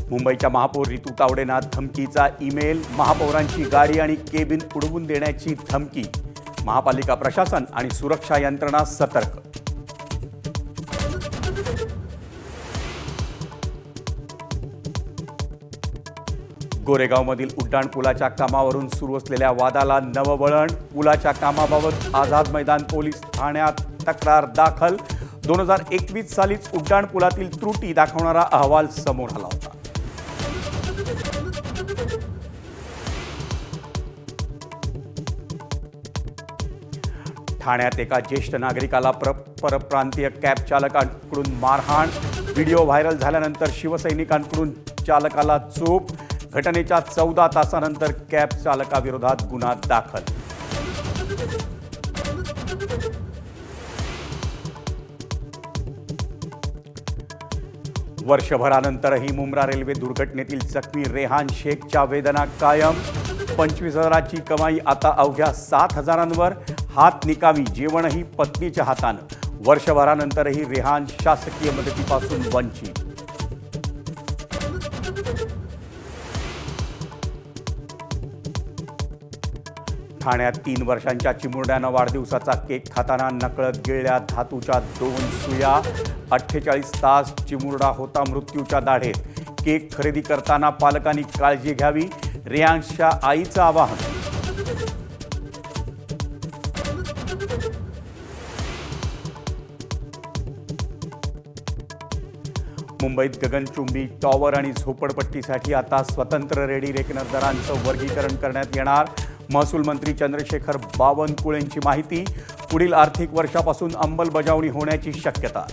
मुंबईच्या महापौर रितू तावडेंना धमकीचा ईमेल, महापौरांची गाडी आणि केबिन उडवून देण्याची धमकी. महापालिका प्रशासन आणि सुरक्षा यंत्रणा सतर्क. गोरेगावमधील उड्डाणपुलाच्या कामावरून सुरू असलेल्या वादाला नववळण. पुलाच्या कामाबाबत आझाद मैदान पोलीस ठाण्यात तक्रार दाखल. 2021 सालीच उड्डाणपुलातील त्रुटी दाखवणारा अहवाल समोर आला होता. ठाण्यात एका ज्येष्ठ नागरिकाला परप्रांतीय कॅब चालकांकडून मारहाण. व्हिडिओ व्हायरल झाल्यानंतर शिवसैनिकांकडून चालकाला चोप. घटनेच्या 14 तासानंतर कॅब चालकाविरोधात गुन्हा दाखल. वर्षभरानंतरही मुंब्रा रेल्वे दुर्घटनेतील जखमी रेहान शेखच्या वेदना कायम. 25,000ची कमाई आता अवघ्या 7,000वर. हात निकामी, जेवणही पत्नीच्या हातानं. वर्षभरानंतरही रेहान शासकीय मदतीपासून वंचित. ठाण्यात 3 वर्षांच्या चिमुरड्यानं वाढदिवसाचा केक खाताना नकळत गिळल्या धातूच्या 2 सुया. 48 तास चिमुरडा होता मृत्यूच्या दाढेत. केक खरेदी करताना पालकांनी काळजी घ्यावी, रेहानच्या आईचं आवाहन. मुंबईत गगनचुंबी टॉवर आणि झोपडपट्टीसाठी आता स्वतंत्र रेडी रेकनर दरांचं वर्गीकरण करण्यात येणार. महसूल मंत्री चंद्रशेखर बावनकुळेंची माहिती. पुढील आर्थिक वर्षापासून अंमलबजावणी होण्याची शक्यता.